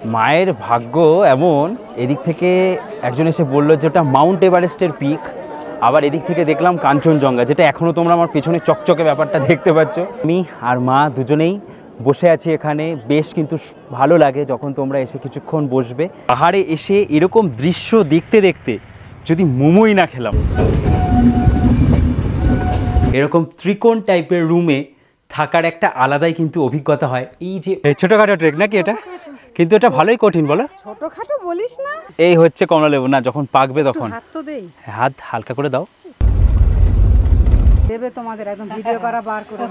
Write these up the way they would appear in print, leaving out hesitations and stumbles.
মায়ের ভাগ্য এমন, এদিক থেকে একজন এসে বললো যে ওটা মাউন্ট এভারেস্টের পিক, আবার এদিক থেকে দেখলাম কাঞ্চনজঙ্ঘা, যেটা এখনও তোমরা আমার পেছনে চকচকে ব্যাপারটা দেখতে পাচ্ছ। আমি আর মা দুজনেই বসে আছি এখানে, বেশ কিন্তু ভালো লাগে যখন তোমরা এসে কিছুক্ষণ বসবে। পাহাড়ে এসে এরকম দৃশ্য দেখতে দেখতে যদি মোমোই না খেলাম। এরকম ত্রিকোণ টাইপের রুমে থাকার একটা আলাদাই কিন্তু অভিজ্ঞতা হয়। এই যে ছোটখাটো ট্রেক নাকি এটা, কিন্তু এটা ভালোই কঠিন বলো। ছোটখাটো বলিস না, এই হচ্ছে কমলালেবু, না যখন পাকবে তখন হাত তো দেই, হাত হালকা করে দাও। দেবে তোমাদের একদম ভিডিও করা বার করে।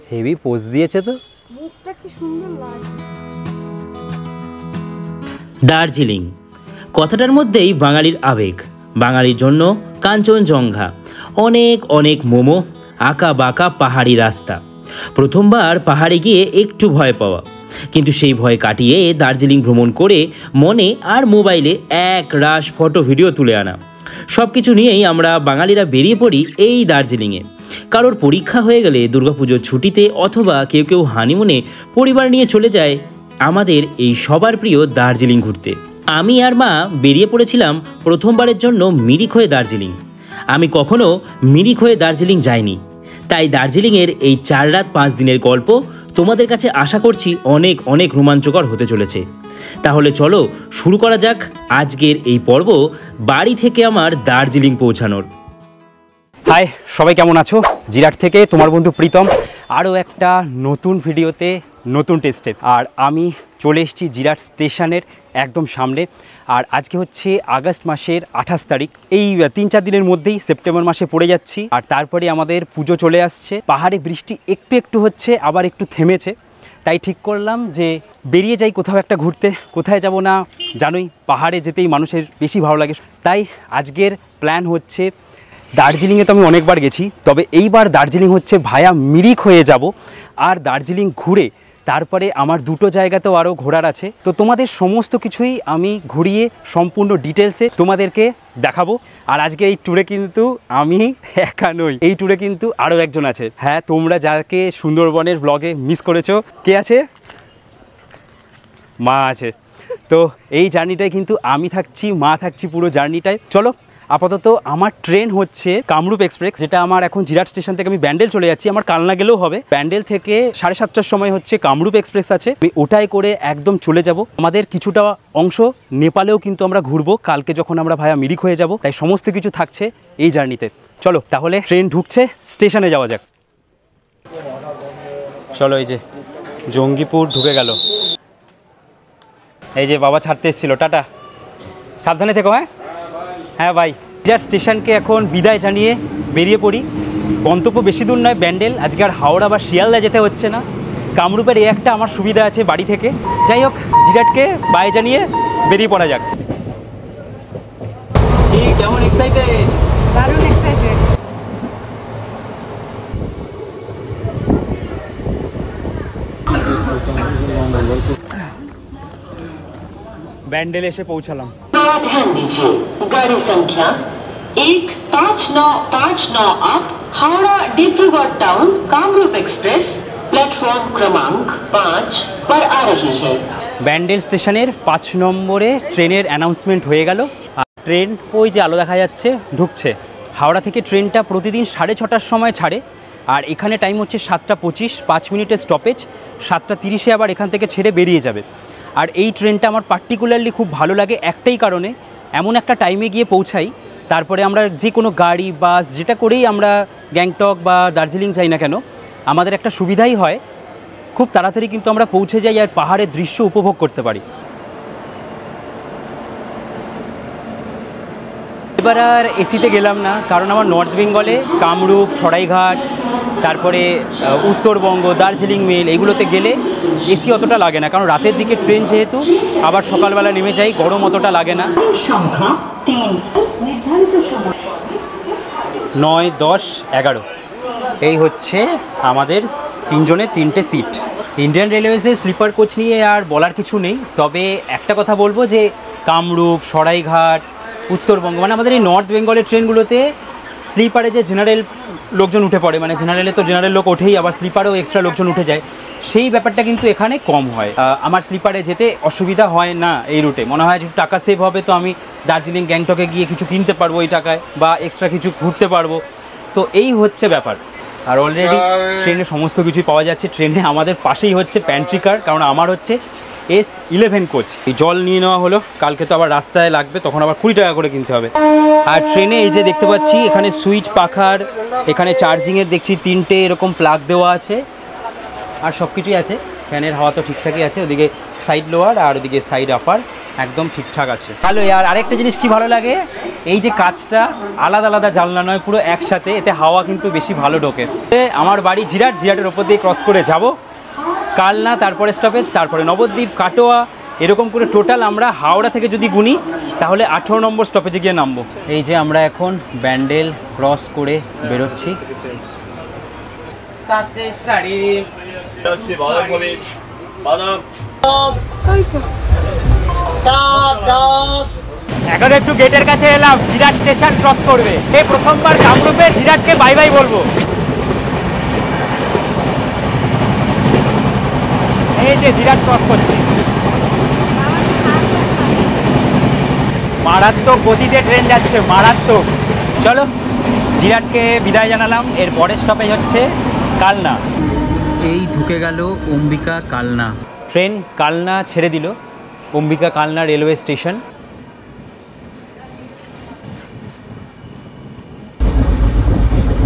হেভি পোজ দিয়েছে তো, মুখটা কি সুন্দর লাগে। দার্জিলিং কথাটার মধ্যেই বাঙালির আবেগ, বাঙালির জন্য কাঞ্চনজঙ্ঘা, অনেক অনেক মোমো, আঁকা বাঁকা পাহাড়ি রাস্তা। প্রথমবার পাহাড়ে গিয়ে একটু ভয় পাওয়া, কিন্তু সেই ভয় কাটিয়ে দার্জিলিং ভ্রমণ করে মনে আর মোবাইলে এক রাশ ফটো ভিডিও তুলে আনা, সব কিছু নিয়েই আমরা বাঙালিরা বেরিয়ে পড়ি এই দার্জিলিংয়ে। কারোর পরীক্ষা হয়ে গেলে দুর্গাপুজোর ছুটিতে, অথবা কেউ কেউ হানিমুনে পরিবার নিয়ে চলে যায় আমাদের এই সবার প্রিয় দার্জিলিং ঘুরতে। আমি আর মা বেরিয়ে পড়েছিলাম প্রথমবারের জন্য মিরিক হয়ে দার্জিলিং। আমি কখনো মিরিক হয়ে দার্জিলিং যাইনি, তাই দার্জিলিংয়ের এই 4 রাত 5 দিনের গল্প তোমাদের কাছে আশা করছি অনেক অনেক রোমাঞ্চকর হতে চলেছে। তাহলে চলো শুরু করা যাক আজকের এই পর্ব, বাড়ি থেকে আমার দার্জিলিং পৌঁছানোর। হাই সবাই, কেমন আছো? জিরাট থেকে তোমার বন্ধু প্রীতম, আরও একটা নতুন ভিডিওতে, নতুন টেস্টে। আর আমি চলে এসেছি জিরাট স্টেশনের একদম সামনে। আর আজকে হচ্ছে আগস্ট মাসের 28 তারিখ। এই 3-4 দিনের মধ্যেই সেপ্টেম্বর মাসে পড়ে যাচ্ছি, আর তারপরে আমাদের পুজো চলে আসছে। পাহাড়ে বৃষ্টি একটু একটু হচ্ছে, আবার একটু থেমেছে, তাই ঠিক করলাম যে বেরিয়ে যাই কোথাও একটা ঘুরতে। কোথায় যাব না জানোই, পাহাড়ে যেতেই মানুষের বেশি ভালো লাগে। তাই আজকের প্ল্যান হচ্ছে, দার্জিলিংয়ে তো আমি অনেকবার গেছি, তবে এইবার দার্জিলিং হচ্ছে ভায়া মিরিক হয়ে যাব। আর দার্জিলিং ঘুরে তারপরে আমার 2টো জায়গাতেও আরও ঘোরার আছে। তো তোমাদের সমস্ত কিছুই আমি ঘুরিয়ে সম্পূর্ণ ডিটেলসে তোমাদেরকে দেখাবো। আর আজকে এই ট্যুরে কিন্তু আমি একা নই, এই ট্যুরে কিন্তু আরও একজন আছে। হ্যাঁ, তোমরা যাকে সুন্দরবনের ব্লগে মিস করেছো, কে আছে? মা আছে। তো এই জার্নিটায় কিন্তু আমি থাকছি, মা থাকছি পুরো জার্নিটায়। চলো, আপাতত আমার ট্রেন হচ্ছে কামরূপ এক্সপ্রেস, যেটা আমার এখন জিরাট স্টেশন থেকে আমি ব্যান্ডেল চলে যাচ্ছি। আমার কালনা গেলেও হবে। ব্যান্ডেল থেকে 7:30টার সময় হচ্ছে কামরূপ এক্সপ্রেস আছে, আমি ওটাই করে একদম চলে যাব। আমাদের কিছুটা অংশ নেপালেও কিন্তু আমরা ঘুরবো কালকে, যখন আমরা ভায়া মিরিক হয়ে যাব। তাই সমস্ত কিছু থাকছে এই জার্নিতে। চলো তাহলে, ট্রেন ঢুকছে, স্টেশনে যাওয়া যাক। চলো, এই যে জঙ্গিপুর ঢুকে গেল। এই যে বাবা ছাড়তে এসেছিল, টাটা, সাবধানে থেকো। হ্যাঁ হ্যাঁ ভাই। জিরাট স্টেশনকে এখন বিদায় জানিয়ে বেরিয়ে পড়ি। গন্তব্য বেশি দূর নয়, ব্যান্ডেল। আজকে আর হাওড়া বা শিয়ালদা যেতে হচ্ছে না। কামরূপের এই একটা আমার সুবিধা আছে বাড়ি থেকে। যাই হোক, জিরাটকে বাই জানিয়ে বেরিয়ে পড়া যাক। কেমন এক্সাইটেড? দারুণ এক্সাইটেড। ব্যান্ডেল এসে পৌঁছালাম। ध्यान दीजिए, गाड़ी संख्या 15959 up Howrah Dibrugarh town Kamrup express platform क्रमांक 5 पर आ रही है। ব্যান্ডেল স্টেশনের 5 নম্বরে ট্রেনের অ্যানাউন্সমেন্ট হয়ে গেল। আর ট্রেন ওই যে আলো দেখা যাচ্ছে ঢুকছে। হাওড়া থেকে ট্রেনটা প্রতিদিন 6:30টার সময় ছাড়ে, আর এখানে টাইম হচ্ছে 7:25, 5 মিনিটের স্টপেজ। 7:30-এ আবার এখান থেকে ছেড়ে বেরিয়ে যাবে। আর এই ট্রেনটা আমার পার্টিকুলারলি খুব ভালো লাগে একটাই কারণে, এমন একটা টাইমে গিয়ে পৌঁছাই, তারপরে আমরা যে কোনো গাড়ি, বাস, যেটা করেই আমরা গ্যাংটক বা দার্জিলিং যাই না কেন, আমাদের একটা সুবিধাই হয়, খুব তাড়াতাড়ি কিন্তু আমরা পৌঁছে যাই আর পাহাড়ের দৃশ্য উপভোগ করতে পারি। এবার আর এসিতে গেলাম না, কারণ আমার নর্থ বেঙ্গলে কামরূপ, সরাইঘাট, তারপরে উত্তরবঙ্গ, দার্জিলিং মেল, এগুলোতে গেলে এসি অতটা লাগে না, কারণ রাতের দিকে ট্রেন যেহেতু, আবার সকালবেলা নেমে যাই, গরম অতটা লাগে না। 9, 10, 11 এই হচ্ছে আমাদের 3 জনের 3টে সিট। ইন্ডিয়ান রেলওয়েজের স্লিপার কোচ নিয়ে আর বলার কিছু নেই, তবে একটা কথা বলবো যে কামরূপ, সরাইঘাট, উত্তরবঙ্গ, মানে আমাদের এই নর্থ বেঙ্গলের ট্রেনগুলোতে স্লিপারে যে জেনারেল লোকজন উঠে পড়ে, মানে জেনারেলে তো জেনারেল লোক ওঠেই, আবার স্লিপারেও এক্সট্রা লোকজন উঠে যায়, সেই ব্যাপারটা কিন্তু এখানে কম হয়। আমার স্লিপারে যেতে অসুবিধা হয় না এই রুটে, মনে হয় যে টাকা সেভ হবে, তো আমি দার্জিলিং গ্যাংটকে গিয়ে কিছু কিনতে পারবো এই টাকায়, বা এক্সট্রা কিছু ঘুরতে পারবো। তো এই হচ্ছে ব্যাপার। আর অলরেডি ট্রেনে সমস্ত কিছুই পাওয়া যাচ্ছে। ট্রেনে আমাদের পাশেই হচ্ছে প্যান্ট্রি কার, কারণ আমার হচ্ছে S11 কোচ। এই জল নিয়ে নেওয়া হলো, কালকে তো আবার রাস্তায় লাগবে, তখন আবার 20 টাকা করে কিনতে হবে। আর ট্রেনে এই যে দেখতে পাচ্ছি এখানে সুইচ, পাখার, এখানে চার্জিংয়ের দেখছি 3টে এরকম প্লাগ দেওয়া আছে, আর সব কিছুই আছে। ফ্যানের হাওয়া তো ঠিকঠাকই আছে, ওদিকে সাইড লোয়ার আর ওদিকে সাইড আপার একদম ঠিকঠাক আছে। ভালো। আর আরেকটা জিনিস কি ভালো লাগে, এই যে কাজটা আলাদা আলাদা জানলা নয়, পুরো একসাথে, এতে হাওয়া কিন্তু বেশি ভালো ঢোকে। আমার বাড়ি জিরাট, জিরাটের ওপর দিয়ে ক্রস করে যাব কালনা, তারপরে স্টপেজ, তারপরে নবদ্বীপ, কাটোয়া, এরকম করে টোটাল আমরা হাওড়া থেকে যদি গুনি তাহলে 18 নম্বর স্টপেজে গিয়ে নামবো। এই যে আমরা এখন ব্যান্ডেল ক্রস করে বেরোচ্ছি। এখন একটু গেটের কাছে এলাম, জিরাট স্টেশন ক্রস করবে। এই প্রথমবার কামরূপে জিরাটকে বাই বাই বলবো। এই যে জিরাট ক্রস করছি, মারাত্মক গতিতে ট্রেন যাচ্ছে, মারাত্মক। চলো, জিরাটকে বিদায় জানালাম। এর পরের স্টপেজ হচ্ছে কালনা। এই ঢুকে গেল অম্বিকা কালনা। ট্রেন কালনা ছেড়ে দিল, অম্বিকা কালনা রেলওয়ে স্টেশন।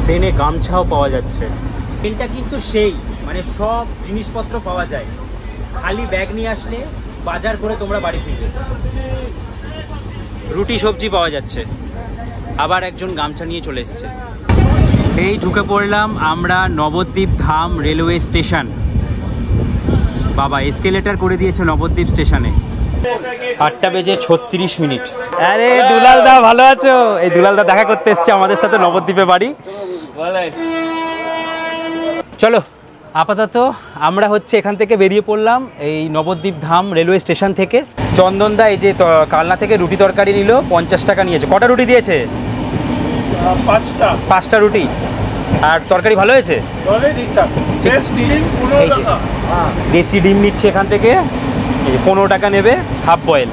ট্রেনে গামছাও পাওয়া যাচ্ছে। ট্রেনটা কিন্তু সেই, মানে সব জিনিসপত্র পাওয়া যায়, খালি ব্যাগ নিয়ে আসলে বাজার করে তোমরা বাড়ি ফিরবে। রুটি সবজি পাওয়া যাচ্ছে। আবার একজন গামছা নিয়ে চলে এসছে। এই ঢুকে পড়লাম আমরা নবদ্বীপ ধাম রেলওয়ে স্টেশন। বাবা এসকেলেটার করে দিয়েছে নবদ্বীপ স্টেশনে। 8:36। আরে দুলাল দা, ভালো আছো? এই দুলাল দা দেখা করতে এসছে আমাদের সাথে নবদ্বীপে বাড়ি। চলো, আপাতত আমরা হচ্ছে এখান থেকে বেরিয়ে পড়লাম এই নবদ্বীপ ধাম রেলওয়ে স্টেশন থেকে। চন্দনদা এই যে কালনা থেকে রুটি তরকারি নিল, 50 টাকা নিয়েছে। কটা রুটি দিয়েছে? 5টা রুটি। আর তরকারি ভালো হয়েছে? দেশি ডিম নিচ্ছে এখান থেকে, 15 টাকা নেবে, হাফ বয়েল।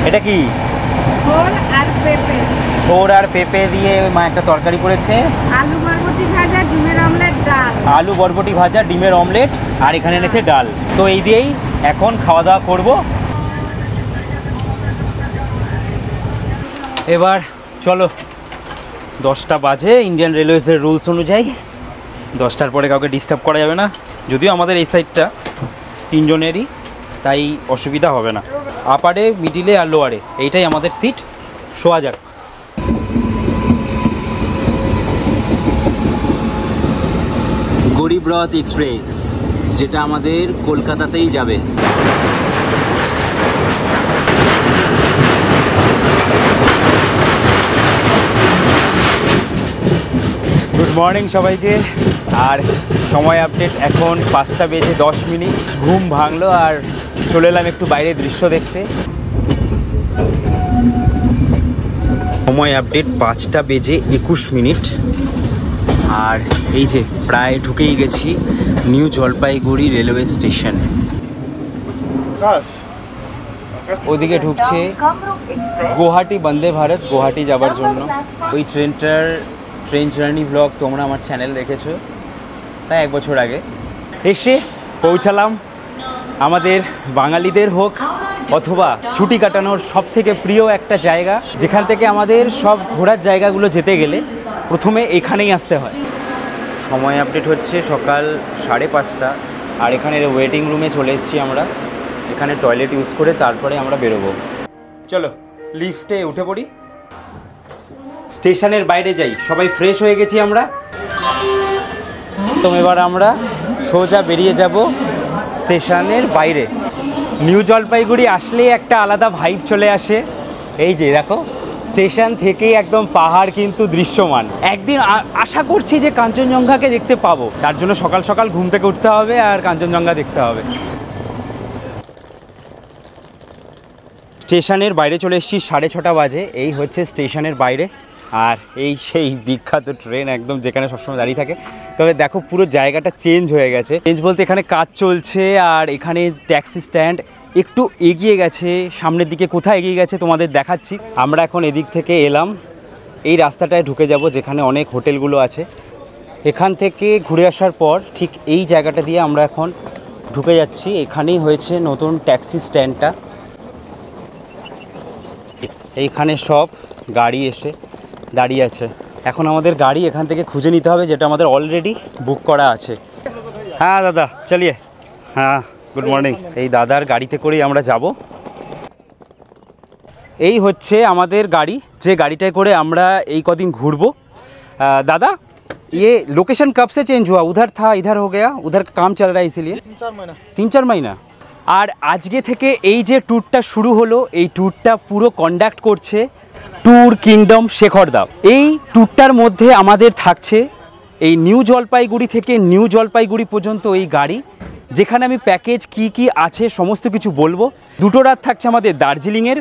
এটা কি? থোর আর পেঁপে দিয়ে মা একটা তরকারি করেছে। আলু বরবটি ভাজা, ডিমের অমলেট, ডাল। আলু বরবটি ভাজা, ডিমের অমলেট, আর এখানে এনেছে ডাল। তো এই দিয়েই এখন খাওয়া দাওয়া করব। এবার চলো, 10টা বাজে ইন্ডিয়ান রেলওয়েজের রুলস অনুযায়ী। 10টার পরে কাউকে ডিস্টার্ব করা যাবে না, যদিও আমাদের এই সাইডটা 3 জনেরই, তাই অসুবিধা হবে না। আপারে, মিডিলে আর লোয়ারে এইটাই আমাদের সিট। শোয়া যাক। গরিব রথ এক্সপ্রেস, যেটা আমাদের কলকাতাতেই যাবে। গুড মর্নিং সবাইকে। আর সময় আপডেট, এখন 5:10। ঘুম ভাঙলো আর চলে এলাম একটু বাইরে দৃশ্য দেখতে। সময় আপডেট 5:21। আর এই যে প্রায় ঢুকেই গেছি নিউ জলপাইগুড়ি রেলওয়ে স্টেশন। ওদিকে ঢুকছে গুয়াহাটি বন্দে ভারত, গুয়াহাটি যাবার জন্য। ওই ট্রেনটার ট্রেন জার্নি ব্লগ তোমরা আমার চ্যানেল দেখেছো, তাই 1 বছর আগে এসে পৌঁছালাম আমাদের বাঙালিদের হোক অথবা ছুটি কাটানোর সবথেকে প্রিয় একটা জায়গা, যেখান থেকে আমাদের সব ঘোরার জায়গাগুলো যেতে গেলে প্রথমে এখানেই আসতে হয়। সময় আপডেট হচ্ছে সকাল 5:30। আর এখানে ওয়েটিং রুমে চলে এসেছি আমরা। এখানে টয়লেট ইউজ করে তারপরে আমরা বেরোবো। চলো লিফটে উঠে পড়ি, স্টেশনের বাইরে যাই। সবাই ফ্রেশ হয়ে গেছি আমরা। তো এবার আমরা সোজা বেরিয়ে যাব স্টেশনের বাইরে। নিউ জলপাইগুড়ি আসলেই একটা আলাদা ভাইব চলে আসে। এই যে দেখো, স্টেশন থেকেই একদম পাহাড় কিন্তু দৃশ্যমান। একদিন আশা করছি যে কাঞ্চনজঙ্ঘাকে দেখতে পাবো, তার জন্য সকাল সকাল ঘুম থেকে উঠতে হবে আর কাঞ্চনজঙ্ঘা দেখতে হবে। স্টেশনের বাইরে চলে এসেছি, 6:30 বাজে। এই হচ্ছে স্টেশনের বাইরে। আর এই সেই বিখ্যাত ট্রেন একদম যেখানে সবসময় দাঁড়িয়ে থাকে। তবে দেখো পুরো জায়গাটা চেঞ্জ হয়ে গেছে। চেঞ্জ বলতে এখানে কাজ চলছে আর এখানে ট্যাক্সি স্ট্যান্ড একটু এগিয়ে গেছে, সামনের দিকে কোথায় এগিয়ে গেছে তোমাদের দেখাচ্ছি। আমরা এখন এদিক থেকে এলাম, এই রাস্তাটায় ঢুকে যাব যেখানে অনেক হোটেলগুলো আছে। এখান থেকে ঘুরে আসার পর ঠিক এই জায়গাটা দিয়ে আমরা এখন ঢুকে যাচ্ছি। এখানেই হয়েছে নতুন ট্যাক্সি স্ট্যান্ডটা। এইখানে সব গাড়ি এসে দাঁড়িয়ে আছে। এখন আমাদের গাড়ি এখান থেকে খুঁজে নিতে হবে, যেটা আমাদের অলরেডি বুক করা আছে। হ্যাঁ দাদা চলিয়ে, হ্যাঁ গুড মর্নিং। এই দাদার গাড়িতে করেই আমরা যাব। এই হচ্ছে আমাদের গাড়ি, যে গাড়িটায় করে আমরা এই কদিন ঘুরবো। दादा ये लोकेशन कब से चेंज हुआ? उधर था इधर हो गया, उधर काम चल रहा है इसीलिए 3-4 महीना। আর আজকে থেকে এই যে ট্যুরটা শুরু হলো, এই ট্যুরটা পুরো কন্ডাক্ট করছে ট্যুর কিংডম শেখরদা। এই ট্যুরটার মধ্যে আমাদের থাকছে এই নিউ জলপাইগুড়ি থেকে নিউ জলপাইগুড়ি পর্যন্ত এই গাড়ি, যেখানে আমি প্যাকেজ কি কি আছে সমস্ত কিছু বলবো। 2টো রাত থাকছে আমাদের দার্জিলিংয়ের,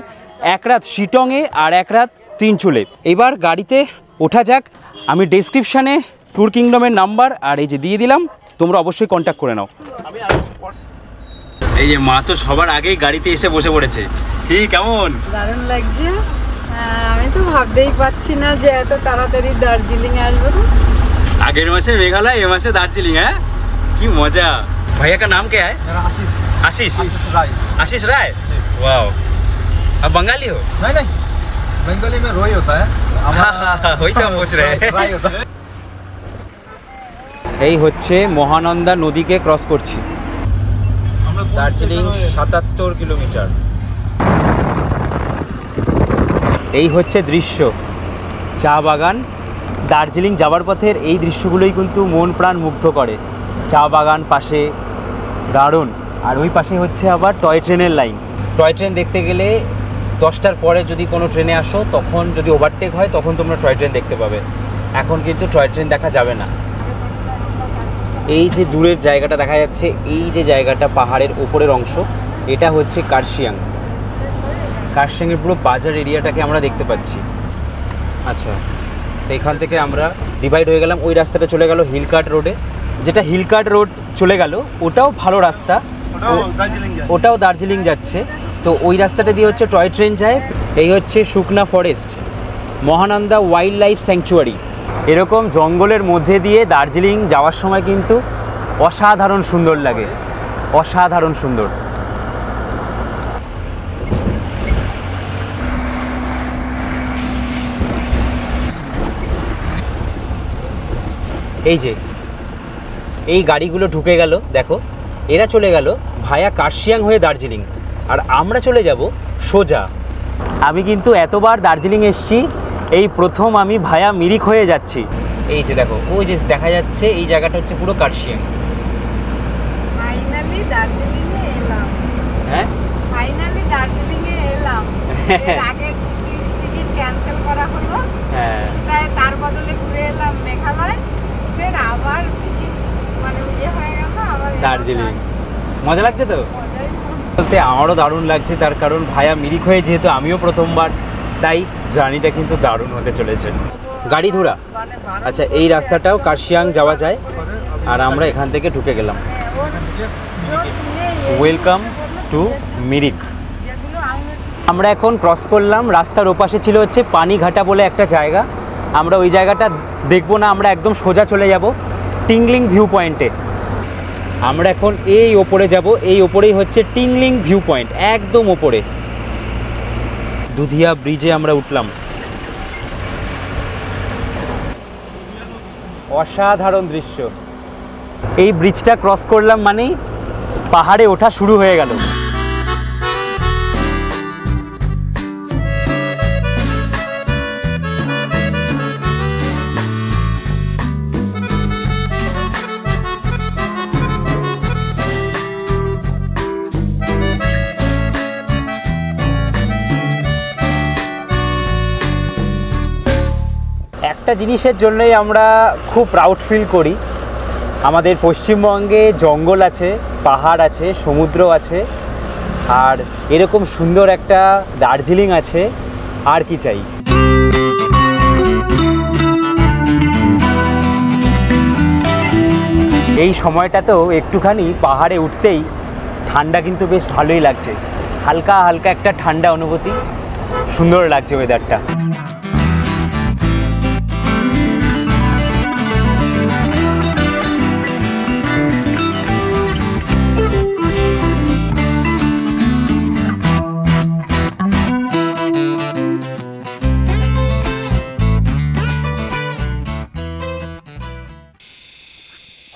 1 রাত শিটংয়ে আর 1 রাত তিনচুলে। এবার গাড়িতে ওঠা যাক। আমি ডেসক্রিপশানে ট্যুর কিংডমের নাম্বার আর এই যে দিয়ে দিলাম, তোমরা অবশ্যই কন্ট্যাক্ট করে নাও। এই যে মা তো সবার আগেই গাড়িতে এসে বসে পড়েছে। কি কেমন? দারুণ লাগছে। আমি তো ভাবতেই পারছি না যে এত তাড়াতাড়ি দার্জিলিং আসবো। আগের মাসে মেঘালয়, এ মাসে দার্জিলিং। হ্যাঁ কি মজা। भैया का नाम क्या है? मेरा आशीष। आशीष राय। आशीष राय, वाओ। आप बंगाली हो? नहीं नहीं, बंगाली में रोई होता है। वही तो पूछ रहे हैं। राय होता है। এই হচ্ছে মহানন্দা নদীকে ক্রস করছি। দার্জিলিং 77 কিলোমিটার। এই হচ্ছে দৃশ্য, চা বাগান। দার্জিলিং যাওয়ার পথের এই দৃশ্যগুলোই কিন্তু মন প্রাণ মুগ্ধ করে। চা বাগান পাশে, দারুণ। আর ওই পাশে হচ্ছে আবার টয় ট্রেনের লাইন। টয় ট্রেন দেখতে গেলে 10টার পরে যদি কোনো ট্রেনে আসো, তখন যদি ওভারটেক হয় তখন তোমরা টয় ট্রেন দেখতে পাবে। এখন কিন্তু টয় ট্রেন দেখা যাবে না। এই যে দূরের জায়গাটা দেখা যাচ্ছে, এই যে জায়গাটা পাহাড়ের ওপরের অংশ, এটা হচ্ছে কার্শিয়াং। কার্শিয়াংয়ের পুরো বাজার এরিয়াটাকে আমরা দেখতে পাচ্ছি। আচ্ছা, তো এখান থেকে আমরা ডিভাইড হয়ে গেলাম। ওই রাস্তাটা চলে গেল হিলকার্ট রোডে। যেটা হিলকার্ট রোড চলে গেল ওটাও ভালো রাস্তা, ওটাও দার্জিলিং যাচ্ছে। তো ওই রাস্তাটা দিয়ে হচ্ছে টয় ট্রেন যায়। এই হচ্ছে শুকনা forest, Mahananda wild life sanctuary. এরকম জঙ্গলের মধ্যে দিয়ে দার্জিলিং যাওয়ার সময় কিন্তু অসাধারণ সুন্দর লাগে, অসাধারণ সুন্দর। এই যে এই গাড়িগুলো ঢুকে গেল, দেখো এরা চলে গেল ভায়া কার্শিয়াং হয়ে দার্জিলিং, আর আমরা চলে যাব সোজা। আমি কিন্তু এতবার দার্জিলিং এসেছি, এই প্রথম আমি ভায়া মিরিক হয়ে যাচ্ছি। এই যে দেখো, ওই যে দেখা যাচ্ছে এই জায়গাটা হচ্ছে পুরো কার্শিয়াং। ফাইনালি দার্জিলিং এ এলাম। হ্যাঁ ফাইনালি দার্জিলিং এ এলাম। এর আগে টিকিট ক্যান্সেল করা হলো, হ্যাঁ, তাই তার বদলে ঘুরে এলাম মেঘালয়। ফের আবার মানে ইয়ে হয়ে গেল, আবার দার্জিলিং। মজা লাগছে তো? মজাই হচ্ছে। বলতে আমারও দারুণ লাগছে, তার কারণ ভায়া মিরিক হয়ে যেহেতু আমিও প্রথমবার, তাই জার্নিটা কিন্তু দারুণ হতে চলেছে। গাড়ি ধরা, মানে ভারত আচ্ছা এই রাস্তাটাও কার্শিয়াং যাওয়া যায়, আর আমরা এখান থেকে ঢুকে গেলাম। Welcome to Mirik. যেগুলো আমি আমরা এখন ক্রস করলাম, রাস্তার ওপাশে ছিল হচ্ছে পানিঘাটা বলে একটা জায়গা। আমরা ওই জায়গাটা দেখবো না, আমরা একদম সোজা চলে যাব টিংলিং ভিউ পয়েন্টে। আমরা এখন এই ওপরে যাব, এই ওপরেই হচ্ছে টিংলিং ভিউ পয়েন্ট, একদম ওপরে। দুধিয়া ব্রিজে আমরা উঠলাম। অসাধারণ দৃশ্য। এই ব্রিজটা ক্রস করলাম মানেই পাহাড়ে ওঠা শুরু হয়ে গেল। একটা জিনিসের জন্যই আমরা খুব প্রাউড ফিল করি, আমাদের পশ্চিমবঙ্গে জঙ্গল আছে, পাহাড় আছে, সমুদ্র আছে, আর এরকম সুন্দর একটা দার্জিলিং আছে। আর কি চাই? এই সময়টাতেও একটুখানি পাহাড়ে উঠতেই ঠান্ডা কিন্তু বেশ ভালোই লাগছে, হালকা হালকা একটা ঠান্ডা অনুভূতি, সুন্দর লাগছে ওয়েদারটা।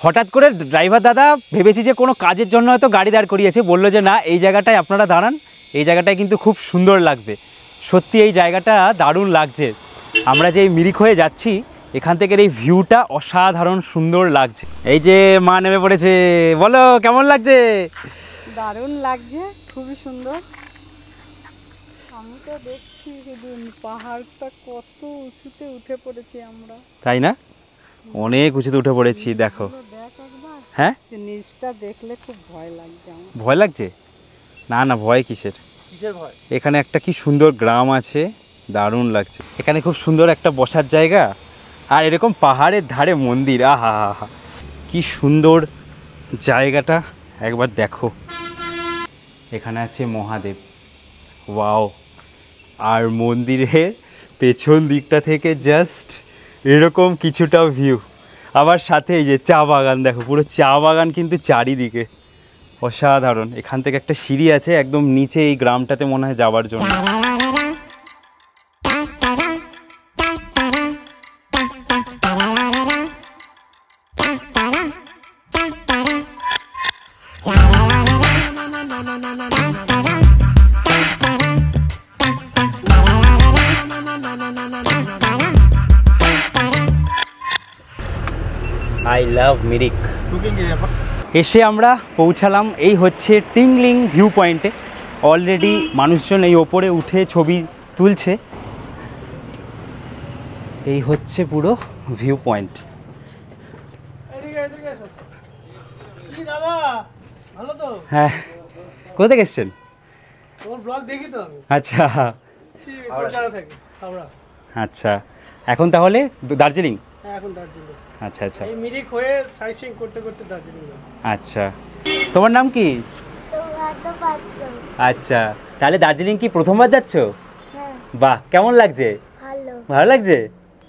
হঠাৎ করে ড্রাইভার দাদা ভেবেছি যে কোনো কাজের জন্য হয়তো গাড়ি দাঁড় করিয়েছে, বললো যে না এই জায়গাটায় আপনারা দাঁড়ান, এই জায়গাটায় কিন্তু খুব সুন্দর লাগবে। সত্যি এই জায়গাটা দারুণ লাগছে। আমরা যে মিরিক হয়ে যাচ্ছি এখান থেকে এই ভিউটা অসাধারণ সুন্দর লাগছে। এই যে মা নেমে পড়েছে, বলো কেমন লাগছে? দারুণ লাগছে, খুবই সুন্দর। আমি তো দেখছি শুধু পাহাড়টা কত উঁচুতে উঠে পড়েছি আমরা, তাই না? অনেক উঁচুতে উঠে পড়েছি, দেখো। হ্যাঁ, নিচটা দেখলে খুব ভয় লাগছে আমার। ভয় লাগছে? না না, ভয় কিসের? এখানে একটা কি সুন্দর গ্রাম আছে, দারুণ লাগছে। এখানে খুব সুন্দর একটা বসার জায়গা, আর এরকম পাহাড়ের ধারে মন্দির। আহা হা হা, কি সুন্দর জায়গাটা, একবার দেখো। এখানে আছে মহাদেব, ওয়াও। আর মন্দিরের পেছন দিকটা থেকে জাস্ট এরকম কিছুটা ভিউ, আবার সাথে এই যে চা বাগান, দেখো পুরো চা বাগান কিন্তু চারিদিকে, অসাধারণ। এখান থেকে একটা সিঁড়ি আছে একদম নিচে এই গ্রামটাতে মনে হয় যাওয়ার জন্য। I love Mirik. এসে আমরা পৌঁছালাম, এই হচ্ছে টিংলিং ভিউ পয়েন্টে। অলরেডি মানুষজন এই ওপরে উঠে ছবি তুলছে। এই হচ্ছে পুরো ভিউ পয়েন্ট। হ্যাঁ, কোথা থেকে এসছেন? আচ্ছা আচ্ছা, এখন তাহলে দার্জিলিং? আচ্ছা আচ্ছা, মিরিক হয়ে সাইট করতে করতে দার্জিলিং। আচ্ছা, তোমার নাম কি? আচ্ছা, তাহলে দার্জিলিং কি প্রথমবার যাচ্ছ? বাহ, কেমন লাগছে? ভালো লাগছে,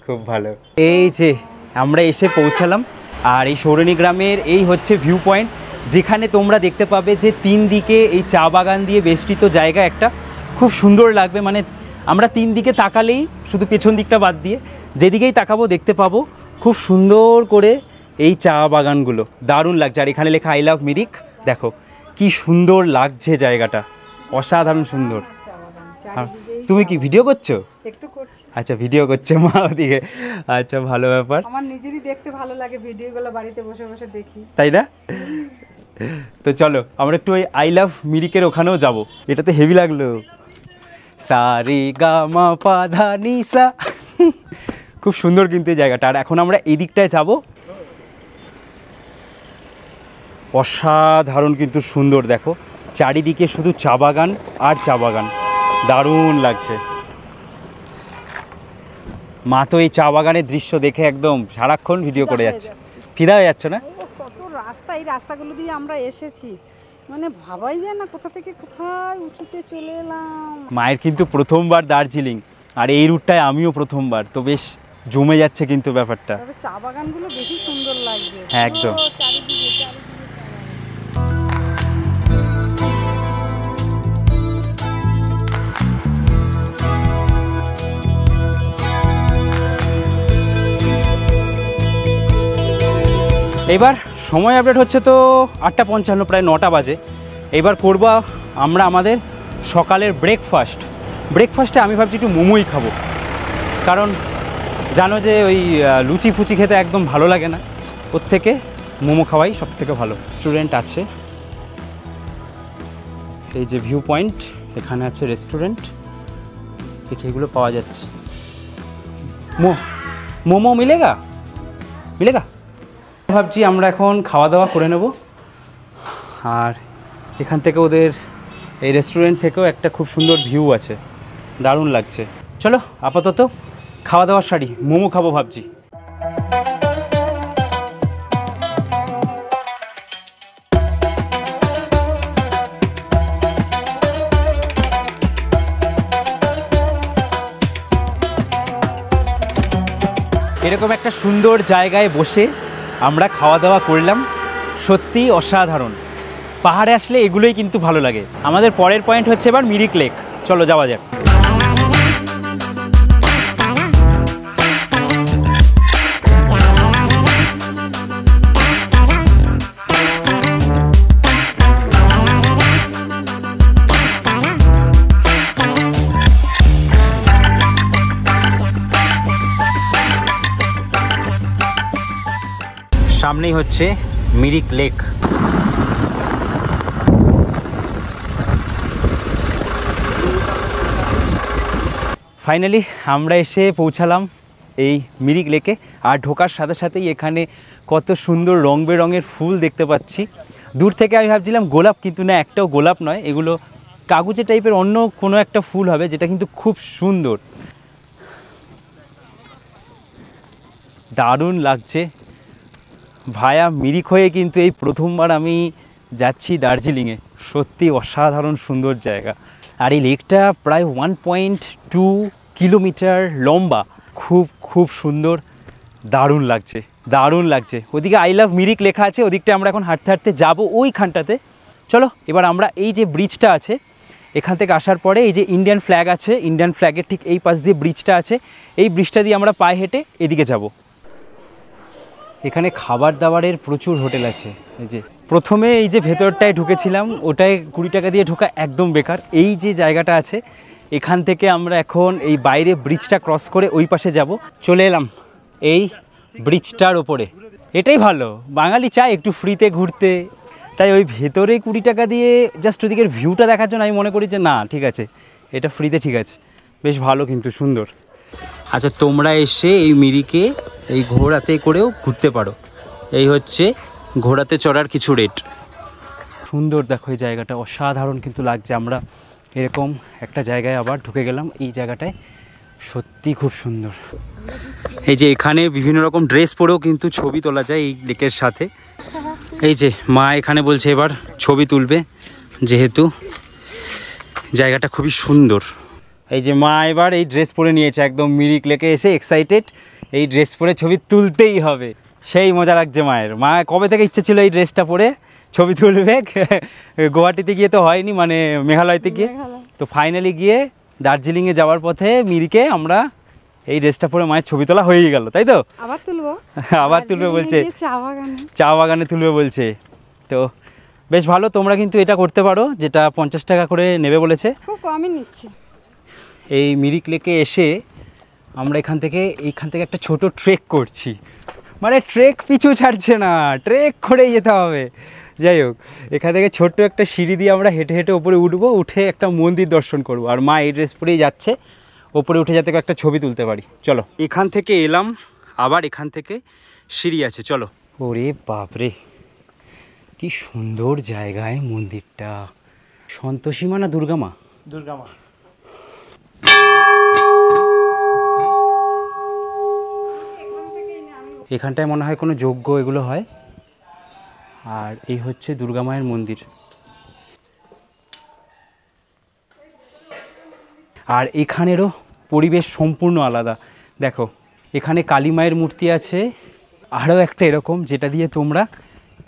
খুব ভালো। এই যে আমরা এসে পৌঁছালাম, আর এই সৌরনী গ্রামের এই হচ্ছে ভিউ পয়েন্ট, যেখানে তোমরা দেখতে পাবে যে 3 দিকে এই চা বাগান দিয়ে বেষ্টিত জায়গা একটা, খুব সুন্দর লাগবে। মানে আমরা 3 দিকে তাকালেই, শুধু পেছন দিকটা বাদ দিয়ে যেদিকেই তাকাবো দেখতে পাবো খুব সুন্দর করে এই চা বাগানগুলো, দারুণ লাগছে। আর এখানে লেখা আই লাভ মিরিক, দেখো কি সুন্দর লাগছে জায়গাটা, অসাধারণ সুন্দর। তুমি কি ভিডিও করছো? একটু করছি। আচ্ছা, ভিডিও করছে মা ওদিকে, আচ্ছা ভালো ব্যাপার। আমার নিজেরই দেখতে ভালো লাগে ভিডিওগুলো, বাড়িতে বসে বসে দেখি, তাই না? তো চলো আমরা একটু ওই আই লাভ মিরিকের ওখানেও যাব। এটাতে হেভি লাগলো, সারি গা মা পা ধা নি সা, খুব সুন্দর কিন্তু এই জায়গাটা। আর এখন আমরা এই দিকটায় যাব, অসাধারণ কিন্তু সুন্দর, দেখো চারিদিকে শুধু চা বাগান আর চা বাগান, দারুণ লাগছে। মা তো এই চা বাগানের দৃশ্য দেখে একদম সারাক্ষণ ভিডিও করে যাচ্ছে, ফিদা হয়ে যাচ্ছে না? কত রাস্তা, এই রাস্তাগুলো দিয়ে আমরা এসেছি, মানে ভাবাই যায় না কোথা থেকে কোথায় উঁচুতে চলে এলাম। মায়ের কিন্তু প্রথমবার দার্জিলিং, আর এই রুটটায় আমিও প্রথমবার, তো বেশ জমে যাচ্ছে কিন্তু ব্যাপারটা। তবে চা বাগানগুলো বেশি সুন্দর লাগছে, হ্যাঁ একদম। চারিদিকে এবার সময় আপডেট হচ্ছে তো 8:55, প্রায় 9টা বাজে। এবার করব আমরা আমাদের সকালের ব্রেকফাস্টে আমি ভাবছি একটু মোমোই খাবো, কারণ জানো যে ওই লুচি ফুচি খেতে একদম ভালো লাগে না, ওর থেকে মোমো খাওয়াই সব থেকে ভালো। রেস্টুরেন্ট আছে, এই যে ভিউ পয়েন্ট, এখানে আছে রেস্টুরেন্ট, দেখি এগুলো পাওয়া যাচ্ছে। মোমো মিলেগা? ভাবছি আমরা এখন খাওয়া দাওয়া করে নেব, আর এখান থেকে ওদের এই রেস্টুরেন্ট থেকেও একটা খুব সুন্দর ভিউ আছে, দারুণ লাগছে। চলো আপাতত খাওয়া দাওয়া সারি, মোমো খাবো ভাবছি। এরকম একটা সুন্দর জায়গায় বসে আমরা খাওয়া দাওয়া করলাম, সত্যি অসাধারণ। পাহাড়ে আসলে এগুলোই কিন্তু ভালো লাগে। আমাদের পরের পয়েন্ট হচ্ছে এবার মিরিক লেক, চলো যাওয়া যাক। সামনেই হচ্ছে মিরিক লেক। ফাইনালি আমরা এসে পৌঁছালাম এই মিরিক লেকে। আর ঢোকার সাথে সাথেই এখানে কত সুন্দর রং বেরঙের ফুল দেখতে পাচ্ছি। দূর থেকে আমি ভাবছিলাম গোলাপ, কিন্তু না, একটাও গোলাপ নয়, এগুলো কাগজে টাইপের অন্য কোনো একটা ফুল হবে, যেটা কিন্তু খুব সুন্দর, দারুণ লাগছে। ভায়া মিরিক হয়ে কিন্তু এই প্রথমবার আমি যাচ্ছি দার্জিলিংয়ে, সত্যি অসাধারণ সুন্দর জায়গা। আর এই লেকটা প্রায় 1.2 কিলোমিটার লম্বা, খুব খুব সুন্দর, দারুণ লাগছে, দারুণ লাগছে। ওদিকে আই লাভ মিরিক লেখা আছে, ওদিকটা আমরা এখন হাঁটতে হাঁটতে যাবো ওইখানটাতে। চলো এবার আমরা এই যে ব্রিজটা আছে এখান থেকে আসার পরে এই যে ইন্ডিয়ান ফ্ল্যাগ আছে, ইন্ডিয়ান ফ্ল্যাগের ঠিক এই পাশ দিয়ে ব্রিজটা আছে, এই ব্রিজটা দিয়ে আমরা পায়ে হেঁটে এদিকে যাব। এখানে খাবার দাবারের প্রচুর হোটেল আছে। এই যে প্রথমে এই যে ভেতরটায় ঢুকেছিলাম, ওটায় 20 টাকা দিয়ে ঢোকা একদম বেকার। এই যে জায়গাটা আছে এখান থেকে আমরা এখন এই বাইরে ব্রিজটা ক্রস করে ওই পাশে যাব। চলে এলাম এই ব্রিজটার ওপরে, এটাই ভালো। বাঙালি চায় একটু ফ্রিতে ঘুরতে, তাই ওই ভেতরে 20 টাকা দিয়ে জাস্ট ওদিকের ভিউটা দেখার জন্য আমি মনে করি যে না ঠিক আছে, এটা ফ্রিতে ঠিক আছে, বেশ ভালো কিন্তু সুন্দর। আচ্ছা, তোমরা এসে এই মিরিকে এই ঘোড়াতে করেও ঘুরতে পারো। এই হচ্ছে ঘোড়াতে চড়ার কিছু রেট। সুন্দর, দেখো এই জায়গাটা অসাধারণ কিন্তু লাগছে। আমরা এরকম একটা জায়গায় আবার ঢুকে গেলাম, এই জায়গাটায় সত্যি খুব সুন্দর। এই যে এখানে বিভিন্ন রকম ড্রেস পরেও কিন্তু ছবি তোলা যায় এই লেকের সাথে। এই যে মা এখানে বলছে এবার ছবি তুলবে, যেহেতু জায়গাটা খুবই সুন্দর। এই যে মা এবার এই ড্রেস পরে নিয়েছে, একদম মিরিক লেকে এসে এক্সাইটেড, এই ড্রেস পরে ছবি তুলতেই হবে। সেই মজা লাগছে মায়ের। মা কবে থেকে ইচ্ছে ছিল এই ড্রেসটা পরে ছবি তুলবে, গুয়াহাটিতে গিয়ে তো হয়নি, মানে মেঘালয়তে গিয়ে, তো ফাইনালি গিয়ে দার্জিলিংয়ে যাওয়ার পথে মিরিকে আমরা এই ড্রেসটা পরে মায়ের ছবি তোলা হয়েই গেল, তাই তো? আবার তুলবো, আবার তুলবে বলছে, চা বাগানে তুলবে বলছে। তো বেশ ভালো, তোমরা কিন্তু এটা করতে পারো, যেটা 50 টাকা করে নেবে বলেছে, খুব কমই নিচ্ছে। এই মিরিক লেকে এসে আমরা এইখান থেকে একটা ছোট ট্রেক করছি, মানে ট্রেক পিছু ছাড়ছে না, ট্রেক করেই যেতে হবে। যাই হোক, এখান থেকে ছোট্ট একটা সিঁড়ি দিয়ে আমরা হেঁটে হেঁটে ওপরে উঠবো, উঠে একটা মন্দির দর্শন করবো। আর মা এই ড্রেস পরেই যাচ্ছে, ওপরে উঠে যাতে একটা ছবি তুলতে পারি। চলো, এখান থেকে এলাম, আবার এখান থেকে সিঁড়ি আছে, চলো। ওরে বাপরে, কি সুন্দর জায়গায় মন্দিরটা। সন্তোষী মা না দুর্গা মা? দুর্গা মা। এখানটায় মনে হয় কোনো যজ্ঞ এগুলো হয়। আর এই হচ্ছে দুর্গা মায়ের মন্দির। আর এখানেরও পরিবেশ সম্পূর্ণ আলাদা। দেখো, এখানে কালী মায়ের মূর্তি আছে, আরও একটা এরকম, যেটা দিয়ে তোমরা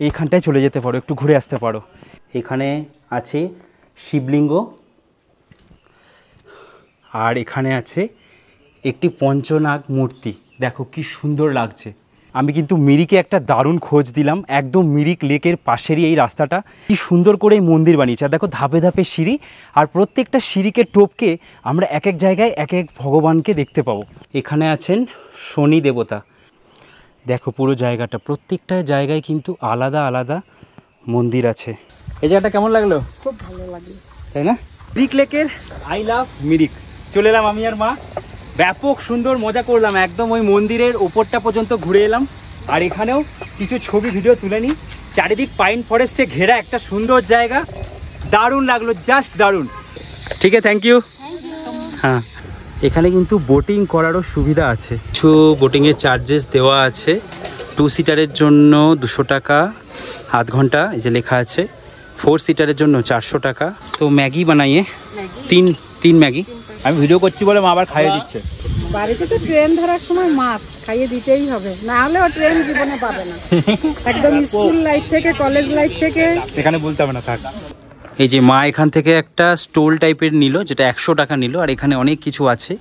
এইখানটায় চলে যেতে পারো, একটু ঘুরে আসতে পারো। এখানে আছে শিবলিঙ্গ, আর এখানে আছে একটি পঞ্চনাগ মূর্তি। দেখো কি সুন্দর লাগছে। আমি কিন্তু মিরিকে একটা দারুণ খোঁজ দিলাম, একদম মিরিক লেকের পাশেরই এই রাস্তাটা। কি সুন্দর করে এই মন্দির বানিয়েছে। আর দেখো ধাপে ধাপে সিঁড়ি, আর প্রত্যেকটা সিঁড়িকে টপকে আমরা এক এক জায়গায় এক এক ভগবানকে দেখতে পাবো। এখানে আছেন শনি দেবতা। দেখো পুরো জায়গাটা, প্রত্যেকটা জায়গায় কিন্তু আলাদা আলাদা মন্দির আছে। এই জায়গাটা কেমন লাগলো? খুব ভালো লাগলো, তাই না? মিরিক লেকের আই লাভ মিরিক চলে এলাম আমি আর মা। ব্যাপক সুন্দর মজা করলাম, একদম ওই মন্দিরের ওপরটা পর্যন্ত ঘুরে এলাম। আর এখানেও কিছু ছবি ভিডিও তুলে নিই। চারিদিক পাইন ফরেস্টে ঘেরা একটা সুন্দর জায়গা, দারুণ লাগলো, জাস্ট দারুণ। ঠিক আছে, থ্যাংক ইউ। হ্যাঁ, এখানে কিন্তু বোটিং করারও সুবিধা আছে, কিছু বোটিংয়ের চার্জেস দেওয়া আছে। 2 সিটারের জন্য 200 টাকা আধ ঘন্টা, এই যে লেখা আছে। 4 সিটারের জন্য 400 টাকা। তো ম্যাগি বানাইয়ে তিন ম্যাগি। আমি ভিডিও করছি বলে মা আবার খাইয়ে দিচ্ছে। বাড়িতে তো ট্রেন ধরার সময় মাস্ট খাইয়ে দিতেই হবে, না হলে ও ট্রেন জীবনে পাবে না। একদম স্কুল লাইফ থেকে কলেজ লাইফ থেকে এখানে বলতে হবে না, থাক। এই যে মা এখান থেকে একটা স্টোল টাইপের নিল, যেটা 100 টাকা নিল, আর এখানে অনেক কিছু আছে।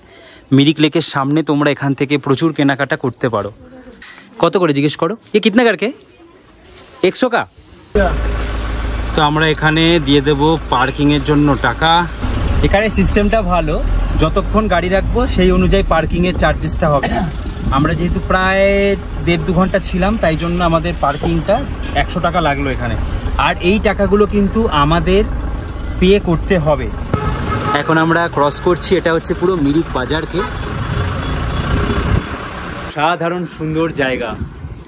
মিরিক লেকের সামনে তোমরা এখান থেকে প্রচুর কেনাকাটা করতে পারো। কত করে জিজ্ঞেস করো, এ কিতনা কারকে? 100 কা। তো আমরা এখানে দিয়ে দেবো পার্কিংয়ের জন্য টাকা। এখানে সিস্টেমটা ভালো, যতক্ষণ গাড়ি রাখবো সেই অনুযায়ী পার্কিংয়ের চার্জেসটা হবে। আমরা যেহেতু প্রায় 1.5-2 ঘন্টা ছিলাম, তাই জন্য আমাদের পার্কিংটা 100 টাকা লাগলো এখানে। আর এই টাকাগুলো কিন্তু আমাদের পে করতে হবে। এখন আমরা ক্রস করছি, এটা হচ্ছে পুরো মিরিক বাজারকে। সাধারণ সুন্দর জায়গা।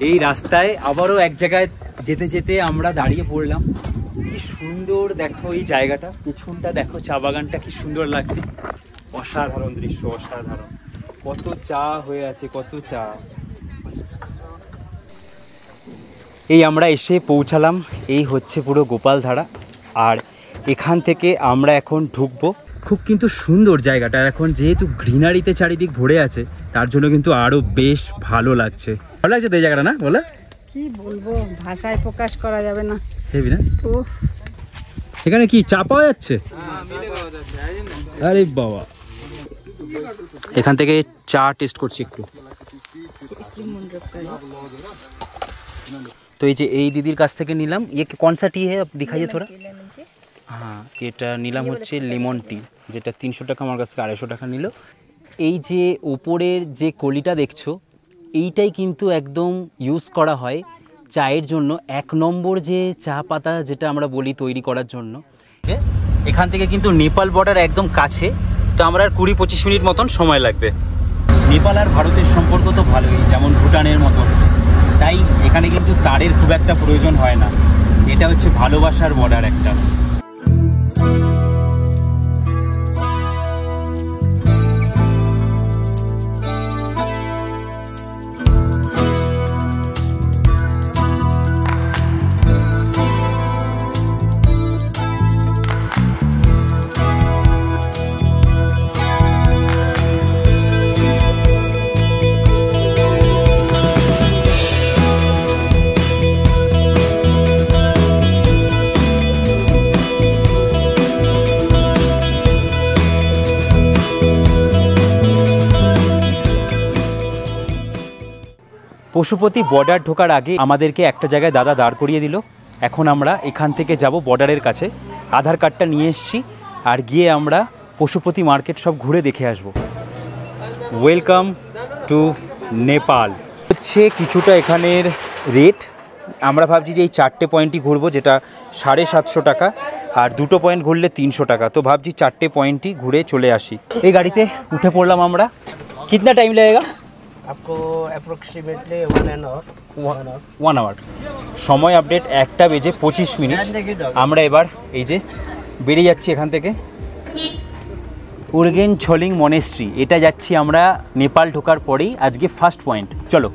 এই রাস্তায় আবারও এক জায়গায় যেতে যেতে আমরা দাঁড়িয়ে পড়লাম। কি সুন্দর দেখো এই জায়গাটা, পেছনটা দেখো, চা বাগানটা কি সুন্দর লাগছে। অসাধারণ দৃশ্য, অসাধারণ। কত চা হয়ে আছে, কত চা। এই আমরা এসে পৌঁছালাম, এই হচ্ছে পুরো গোপালধারা। আর এখান থেকে আমরা এখন ঢুকবো। খুব কিন্তু সুন্দর জায়গাটা, এখন যেহেতু গ্রিনারিতে চারিদিক ভরে আছে, তার জন্য কিন্তু আরো বেশ ভালো লাগছে। ভালো লাগছে তো এই জায়গাটা, না বলো? কি বলবো, ভাষায় প্রকাশ করা যাবে না। হেবি না? ও এখানে কি চা পাওয়া যাচ্ছে? আরে বাবা, এখান থেকে চা টেস্ট করছি একটু। তো এই যে এই দিদির কাছ থেকে নিলাম। ये कौन सा टी है, आप दिखाइए थोड़ा। হ্যাঁ, এটা নিলাম হচ্ছে লেমন টি, যেটা 300 টাকা, আমার কাছ থেকে 250 টাকা নিল। এই যে ওপরের যে কলিটা দেখছো, এইটাই কিন্তু একদম ইউজ করা হয় চায়ের জন্য। 1 নম্বর যে চা পাতা যেটা আমরা বলি তৈরি করার জন্য। এখান থেকে কিন্তু নেপাল বর্ডার একদম কাছে, তো আমরা আর 20-25 মিনিট মতন সময় লাগবে। নেপাল আর ভারতের সম্পর্ক তো ভালোই, যেমন ভুটানের মতন। তাই এখানে কিন্তু তারের খুব একটা প্রয়োজন হয় না। এটা হচ্ছে ভালোবাসার বর্ডার একটা। পশুপতি বর্ডার ঢোকার আগে আমাদেরকে একটা জায়গায় দাদা দাঁড় করিয়ে দিল। এখন আমরা এখান থেকে যাব বর্ডারের কাছে। আধার কার্ডটা নিয়ে এসেছি, আর গিয়ে আমরা পশুপতি মার্কেট সব ঘুরে দেখে আসব। Welcome to Nepal. হচ্ছে কিছুটা এখানের রেট। আমরা ভাবছি যে এই 4টে পয়েন্টই ঘুরবো, যেটা 750 টাকা, আর 2টো পয়েন্ট ঘুরলে 300 টাকা। তো ভাবছি 4টে পয়েন্টই ঘুরে চলে আসি। এই গাড়িতে উঠে পড়লাম আমরা। কিতনা টাইম লাগেগা? आपको अप्रोक्सीमेटली 1 आवर। সময় আপডেট 1:25 আমরা এবার এই যে বেরিয়ে যাচ্ছি এখান থেকে। উর্গেন ছোলিং মনেস্ট্রি, এটা যাচ্ছি আমরা নেপাল ঢোকার পরেই। আজকে ফার্স্ট পয়েন্ট। চলো,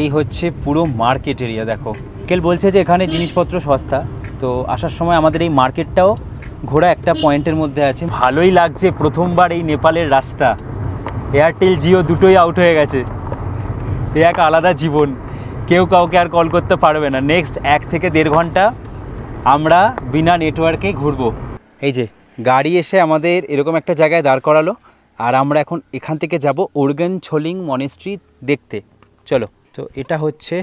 এই হচ্ছে পুরো মার্কেট এরিয়া। দেখো, কেল বলছে যে এখানে জিনিসপত্র সস্তা, তো আসার সময় আমাদের এই মার্কেটটাও ঘোরা একটা পয়েন্টের মধ্যে আছে। ভালোই লাগছে, প্রথমবার এই নেপালের রাস্তা। এয়ারটেল জিও দুটোই আউট হয়ে গেছে। এ এক আলাদা জীবন, কেউ কাউকে আর কল করতে পারবে না। নেক্সট 1 থেকে 1.5 ঘন্টা আমরা বিনা নেটওয়ার্কে ঘুরবো। এই যে গাড়ি এসে আমাদের এরকম একটা জায়গায় দাঁড় করালো, আর আমরা এখন এখান থেকে যাব উর্গেন ছোলিং মনেস্ট্রি দেখতে। চলো, তো এটা হচ্ছে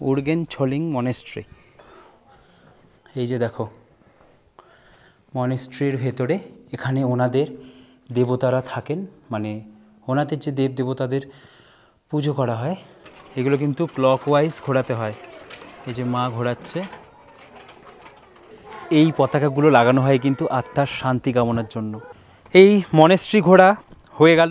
উর্গেন ছোলিং মনেস্ট্রি। এই যে দেখো, মনেস্ট্রির ভেতরে এখানে ওনাদের দেবতারা থাকেন, মানে ওনাদের যে দেব দেবতাদের পুজো করা হয়। এগুলো কিন্তু ক্লকওয়াইজ ঘোরাতে হয়। এই যে মা ঘোরাচ্ছে। এই পতাকাগুলো লাগানো হয় কিন্তু আত্মার শান্তি কামনার জন্য। এই মনেস্ট্রি ঘোরা হয়ে গেল।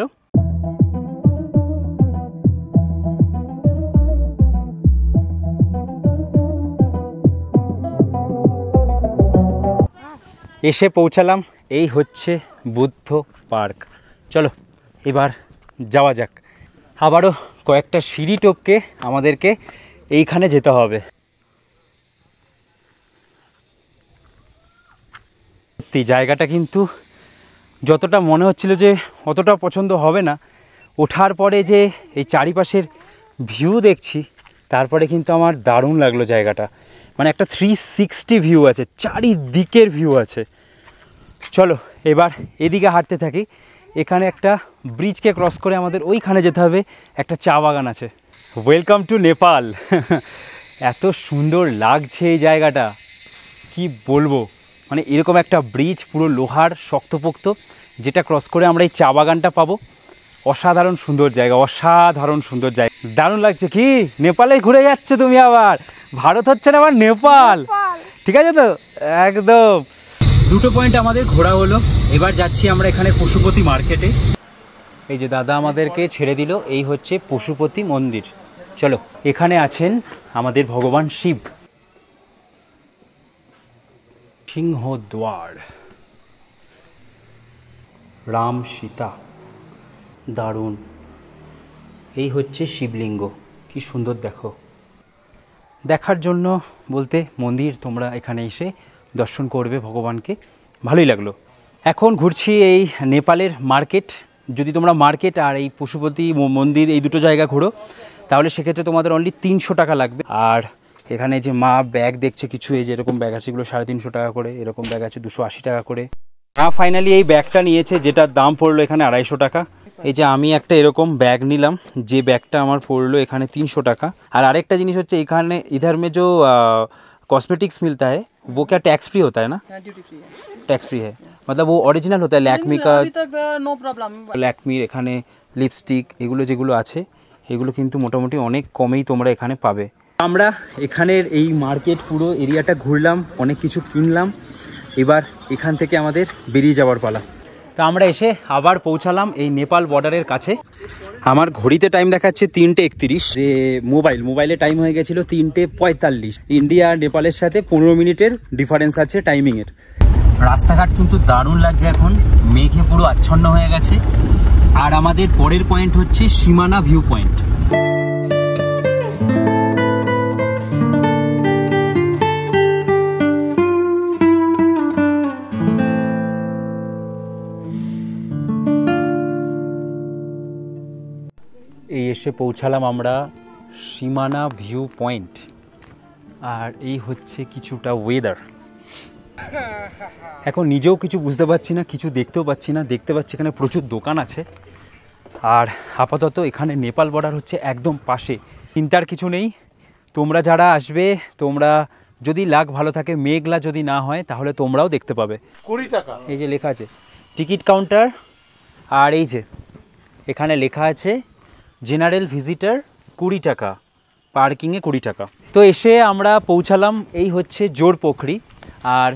এসে পৌঁছালাম, এই হচ্ছে বুদ্ধ পার্ক। চলো এবার যাওয়া যাক। আবারও কয়েকটা সিঁড়ি টপকে আমাদেরকে এইখানে যেতে হবে। সত্যি জায়গাটা কিন্তু যতটা মনে হচ্ছিল যে অতটা পছন্দ হবে না, ওঠার পরে যে এই চারিপাশের ভিউ দেখছি, তারপরে কিন্তু আমার দারুণ লাগলো জায়গাটা। মানে একটা 360 ভিউ আছে, চারিদিকের ভিউ আছে। চলো এবার এদিকে হাঁটতে থাকি। এখানে একটা ব্রিজকে ক্রস করে আমাদের ওইখানে যেতে হবে, একটা চা বাগান আছে। Welcome to Nepal. এত সুন্দর লাগছে এই জায়গাটা, কি বলবো। মানে এরকম একটা ব্রিজ পুরো লোহার শক্তপোক্ত, যেটা ক্রস করে আমরা এই চা বাগানটা পাবো। অসাধারণ সুন্দর জায়গা, অসাধারণ সুন্দর জায়গা, দারুণ লাগছে। কি নেপালে ঘুরে যাচ্ছে তুমি আবার? ভারত হচ্ছে না আবার নেপাল, ঠিক আছে তো? একদম। দুটো পয়েন্ট আমাদের ঘোরা হলো। এবার যাচ্ছি আমরা এখানে পশুপতি মার্কেটে। এই যে দাদা আমাদেরকে ছেড়ে দিল, এই হচ্ছে পশুপতি মন্দির। চলো, এখানে আছেন আমাদের ভগবান শিব। সিংহদ্বার, রাম সীতা, দারুণ। এই হচ্ছে শিবলিঙ্গ, কি সুন্দর দেখো। দেখার জন্য বলতে মন্দির, তোমরা এখানে এসে দর্শন করবে ভগবানকে, ভালোই লাগলো। এখন ঘুরছি এই নেপালের মার্কেট। যদি তোমরা মার্কেট আর এই পশুপতি মন্দির এই দুটো জায়গা ঘোরো, তাহলে সেক্ষেত্রে তোমাদের অনলি 300 টাকা লাগবে। আর এখানে যে মা ব্যাগ দেখছে কিছু, এই যে এরকম ব্যাগ আছে, এগুলো 350 টাকা করে, এরকম ব্যাগ আছে 280 টাকা করে। মা ফাইনালি এই ব্যাগটা নিয়েছে, যেটার দাম পড়লো এখানে 250 টাকা। এই যে আমি একটা এরকম ব্যাগ নিলাম, যে ব্যাগটা আমার পড়লো এখানে 300 টাকা। আর আরেকটা জিনিস হচ্ছে, এখানে इधर में जो कॉस्मेटिक्स मिलता है वो क्या टैक्स फ्री होता है ना? ड्यूटी फ्री है। टैक्स फ्री है, मतलब वो ओरिजिनल होता है लैक्मी का? अभी तक नो प्रॉब्लम। लैक्मिर এখানে লিপস্টিক এগুলো যেগুলো আছে, এগুলো কিন্তু মোটামুটি অনেক কমেই তোমরা এখানে পাবে। আমরা এখানের এই মার্কেট পুরো এরিয়াটা ঘুরলাম, অনেক কিছু কিনলাম। এবার এখান থেকে আমাদের বেরিয়ে যাওয়ার পালা। তো আমরা এসে আবার পৌঁছালাম এই নেপাল বর্ডারের কাছে। আমার ঘড়িতে টাইম দেখাচ্ছে 3:31, যে মোবাইলে টাইম হয়ে গেছিলো 3:45। ইন্ডিয়া আর নেপালের সাথে 15 মিনিটের ডিফারেন্স আছে টাইমিংয়ের। রাস্তাঘাট কিন্তু দারুণ লাগছে, এখন মেঘে পুরো আচ্ছন্ন হয়ে গেছে। আর আমাদের পরের পয়েন্ট হচ্ছে সীমানা ভিউ পয়েন্ট। এই এসে পৌঁছালাম আমরা সীমানা ভিউ পয়েন্ট। আর এই হচ্ছে কিছুটা ওয়েদার। এখন নিজেও কিছু বুঝতে পারছি না, কিছু দেখতেও পাচ্ছি না। দেখতে পাচ্ছি এখানে প্রচুর দোকান আছে। আর আপাতত এখানে নেপাল বর্ডার হচ্ছে একদম পাশে, চিন্তার কিছু নেই। তোমরা যারা আসবে, তোমরা যদি লাক ভালো থাকে, মেঘলা যদি না হয়, তাহলে তোমরাও দেখতে পাবে। 20 টাকা। এই যে লেখা আছে টিকিট কাউন্টার, আর এই যে এখানে লেখা আছে জেনারেল ভিজিটার 20 টাকা, পার্কিংয়ে 20 টাকা। তো এসে আমরা পৌঁছালাম, এই হচ্ছে জোর পোখরি। আর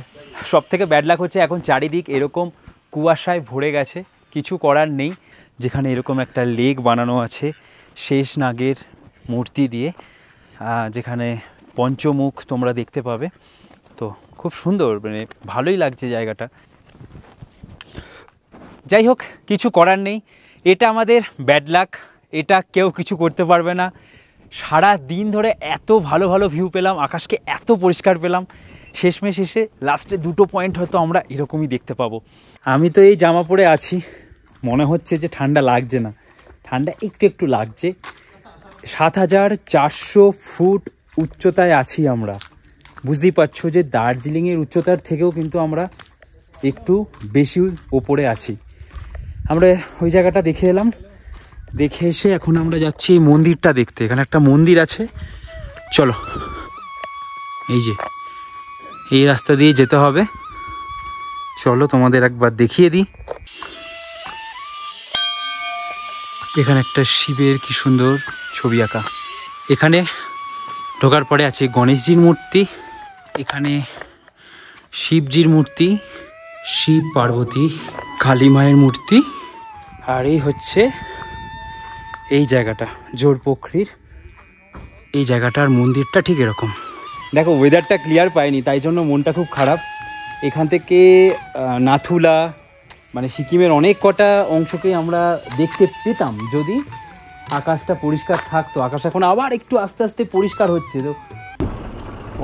সব থেকে ব্যাড লাক হচ্ছে এখন চারিদিক এরকম কুয়াশায় ভরে গেছে, কিছু করার নেই। যেখানে এরকম একটা লেক বানানো আছে শেষ নাগের মূর্তি দিয়ে, যেখানে পঞ্চমুখ তোমরা দেখতে পাবে। তো খুব সুন্দর, মানে ভালোই লাগছে জায়গাটা। যাই হোক, কিছু করার নেই, এটা আমাদের ব্যাড লাক, এটা কেউ কিছু করতে পারবে না। সারা দিন ধরে এত ভালো ভালো ভিউ পেলাম, আকাশকে এত পরিষ্কার পেলাম, শেষমেশ এসে লাস্টে দুটো পয়েন্ট হয়তো আমরা এরকমই দেখতে পাবো। আমি তো এই জামা পরে আছি, মনে হচ্ছে যে ঠান্ডা লাগছে না, ঠান্ডা একটু একটু লাগছে। 7400 ফুট উচ্চতায় আছি আমরা। বুঝতেই পারছো যে দার্জিলিংয়ের উচ্চতার থেকেও কিন্তু আমরা একটু বেশি ওপরে আছি। আমরা ওই জায়গাটা দেখে এলাম, দেখে এসে এখন আমরা যাচ্ছি এই মন্দিরটা দেখতে। এখানে একটা মন্দির আছে, চলো এই যে এই রাস্তা দিয়ে যেতে হবে। চলো তোমাদের একবার দেখিয়ে দিই। এখানে একটা শিবের কি সুন্দর ছবি আঁকা। এখানে ঢোকার পরে আছে গণেশজির মূর্তি, এখানে শিবজির মূর্তি, শিব পার্বতী, কালী মায়ের মূর্তি। আর এই হচ্ছে এই জায়গাটা জোর পোখরির, এই জায়গাটার মন্দিরটা ঠিক এরকম। দেখো ওয়েদারটা ক্লিয়ার পাইনি, তাই জন্য মনটা খুব খারাপ। এখান থেকে নাথুলা মানে সিকিমের অনেক কটা অংশকে আমরা দেখতে পেতাম যদি আকাশটা পরিষ্কার থাকতো। আকাশ এখন আবার একটু আস্তে আস্তে পরিষ্কার হচ্ছে। তো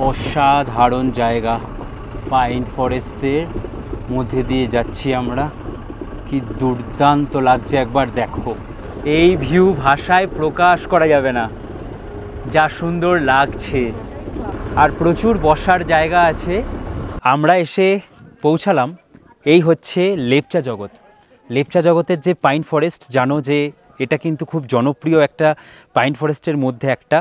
অসাধারণ জায়গা, পাইন ফরেস্টের মধ্যে দিয়ে যাচ্ছি আমরা, কি দুর্দান্ত লাগছে একবার দেখো। এই ভিউ ভাষায় প্রকাশ করা যাবে না, যা সুন্দর লাগছে। আর প্রচুর বসার জায়গা আছে। আমরা এসে পৌঁছালাম, এই হচ্ছে লেপচা জগৎ। লেপচা জগতের যে পাইন ফরেস্ট, জানো যে এটা কিন্তু খুব জনপ্রিয় একটা পাইন ফরেস্টের মধ্যে একটা।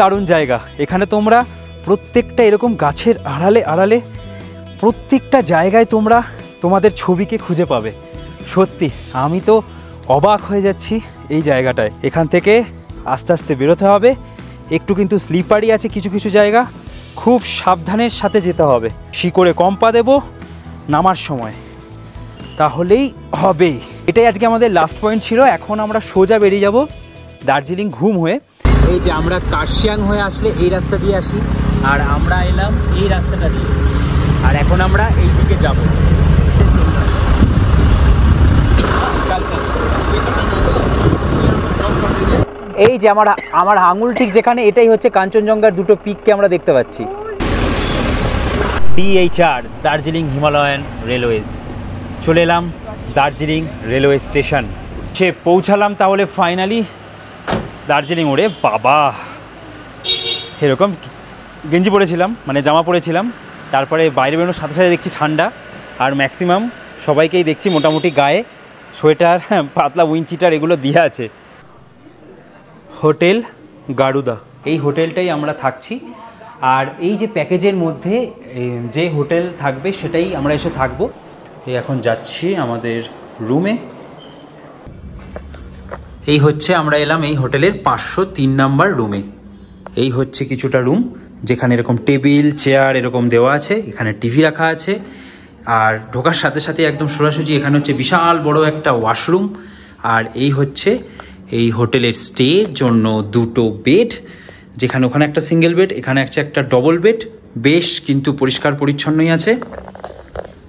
দারুণ জায়গা। এখানে তোমরা প্রত্যেকটা এরকম গাছের আড়ালে আড়ালে প্রত্যেকটা জায়গায় তোমরা তোমাদের ছবিকে খুঁজে পাবে। সত্যি আমি তো অবাক হয়ে যাচ্ছি এই জায়গাটায়। এখান থেকে আস্তে আস্তে বেরোতে হবে, একটু কিন্তু স্লিপারি আছে কিছু কিছু জায়গা, খুব সাবধানের সাথে যেতে হবে। শিকড়ে কম পা দেবো নামার সময়, তাহলেই হবে। এটাই আজকে আমাদের লাস্ট পয়েন্ট ছিল। এখন আমরা সোজা বেরিয়ে যাব দার্জিলিং ঘুম হয়ে। এই যে আমরা কার্শিয়াং হয়ে আসলে এই রাস্তা দিয়ে আসি, আর আমরা এলাম এই রাস্তাটা দিয়ে, আর এখন আমরা এই দিকে যাব। এই যে আমার আঙুল ঠিক যেখানে, এটাই হচ্ছে কাঞ্চনজঙ্ঘার দুটো পিককে আমরা দেখতে পাচ্ছি। DHR Darjeeling Himalayan railways. চলে এলাম দার্জিলিং রেলওয়ে স্টেশন। সে পৌঁছালাম তাহলে ফাইনালি দার্জিলিং। ওরে বাবা, এরকম গেঞ্জি পরেছিলাম, মানে জামা পরেছিলাম, তারপরে বাইরে বেরোনোর সাথে সাথে দেখছি ঠান্ডা। আর ম্যাক্সিমাম সবাইকেই দেখছি মোটামুটি গায়ে সোয়েটার, পাতলা উইন্ডচিটার এগুলো দিয়ে আছে। হোটেল গারুদা, এই হোটেলটাই আমরা থাকছি। আর এই যে প্যাকেজের মধ্যে যে হোটেল থাকবে সেটাই আমরা এসে থাকবো। এই এখন যাচ্ছি আমাদের রুমে। এই হচ্ছে আমরা এলাম এই হোটেলের 503 নাম্বার রুমে। এই হচ্ছে কিছুটা রুম, যেখানে এরকম টেবিল চেয়ার এরকম দেওয়া আছে, এখানে টিভি রাখা আছে। আর ঢোকার সাথে সাথে একদম সোজাসুজি এখানে হচ্ছে বিশাল বড় একটা ওয়াশরুম। আর এই হচ্ছে এই হোটেলের স্টের জন্য দুটো বেড, যেখানে ওখানে একটা সিঙ্গেল বেড, এখানে আছে একটা ডবল বেড। বেশ কিন্তু পরিষ্কার পরিচ্ছন্নই আছে।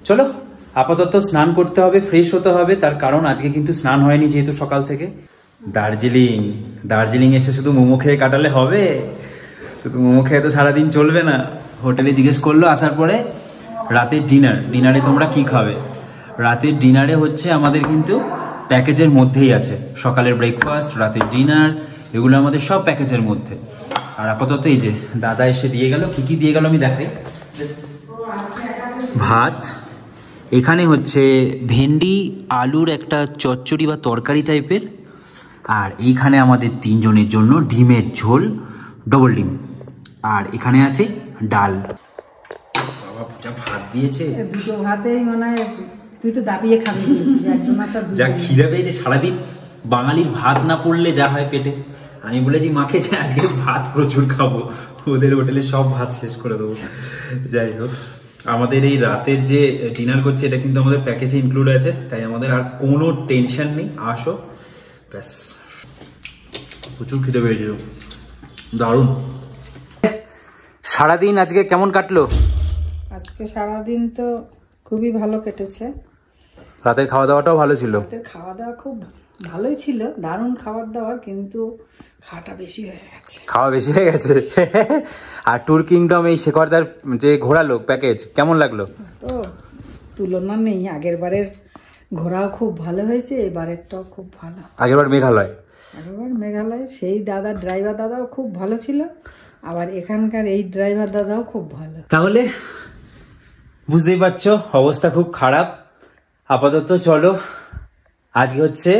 চলো আপাতত স্নান করতে হবে, ফ্রেশ হতে হবে, তার কারণ আজকে কিন্তু স্নান হয়নি যেহেতু সকাল থেকে। দার্জিলিং এসে শুধু মোমো খেয়ে কাটালে হবে? শুধু মোমো খেয়ে তো সারাদিন চলবে না। হোটেলে জিজ্ঞেস করলো আসার পরে রাতের ডিনারে তোমরা কি খাবে। রাতের ডিনারে হচ্ছে আমাদের কিন্তু প্যাকেজের মধ্যেই আছে, সকালের ব্রেকফাস্ট, রাতের ডিনার, এগুলো আমাদের সব প্যাকেজের মধ্যে। আর আপাতত এই যে দাদা এসে দিয়ে গেল, কি কি দিয়ে গেল আমি দেখাই। ভাত, এখানে হচ্ছে ভেন্ডি আলুর একটা চচ্চড়ি বা তরকারি টাইপের, আর এইখানে আমাদের 3 জনের জন্য ডিমের ঝোল, ডবল ডিম, আর এখানে আছে ডাল। বাবা যা ভাত দিয়েছে, দুটো ভাতেই মনে হয় তুই তো দাবিয়ে খাবি। যা খিদে পেয়েছে সারাদিন, বাঙালির ভাত না পড়লে যা হয় পেটে। আমি বলেছি মাকে যে আজকে ভাত প্রচুর খাবো, ওদের হোটেলে সব ভাত শেষ করে দেবো। যাই হোক, আমাদের এই রাতের যে ডিনার করছে এটা কিন্তু আমাদের প্যাকেজে ইনক্লুড আছে, তাই আমাদের আর কোনো টেনশন নেই। আসো ব্যাস, প্রচুর খিদে পেয়েছিল, দারুণ। সারাদিন আজকে কেমন কাটলো? আজকে সারাদিন তো খুবই ভালো কেটেছে। রাতের খাওয়া দাওয়াটাও ভালো ছিল। রাতের খাওয়া দাওয়া খুব ভালোই ছিল, দারুণ খাবার দাবার, কিন্তু খাওয়াটা বেশি হয়ে গেছে। খাওয়া বেশি হয়ে গেছে। আর ট্যুর কিংডম এই শেখরদার যে ঘোরালো প্যাকেজ কেমন লাগলো? তো তুলনা নেই, আগের বারের ঘোরাও খুব ভালো হয়েছে, এবারেরটাও খুব ভালো। আগেরবার মেঘালয়, সেই ড্রাইভার দাদাও খুব ভালো ছিল, আবার এখানকার এই ড্রাইভার দাদাও খুব ভালো। তাহলে বুঝতেই পারছো অবস্থা খুব খারাপ। আপাতত চলো, আজকে হচ্ছে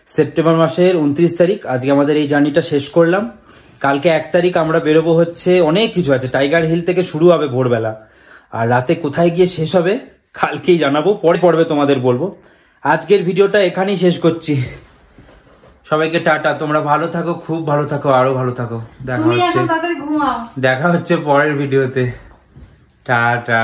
সেপ্টেম্বর মাসের 29 তারিখ, আজকে আমাদের এই জার্নিটা শেষ করলাম। কালকে 1 তারিখ আমরা বেরোবো, হচ্ছে অনেক কিছু আছে, টাইগার হিল থেকে শুরু হবে ভোরবেলা, আর রাতে কোথায় গিয়ে শেষ হবে কালকেই জানাবো, পরে পড়বে তোমাদের বলবো। আজকের ভিডিওটা এখানেই শেষ করছি। সবাইকে টাটা, তোমরা ভালো থাকো, খুব ভালো থাকো, আরো ভালো থাকো। দেখা হচ্ছে পরের ভিডিওতে। টাটা।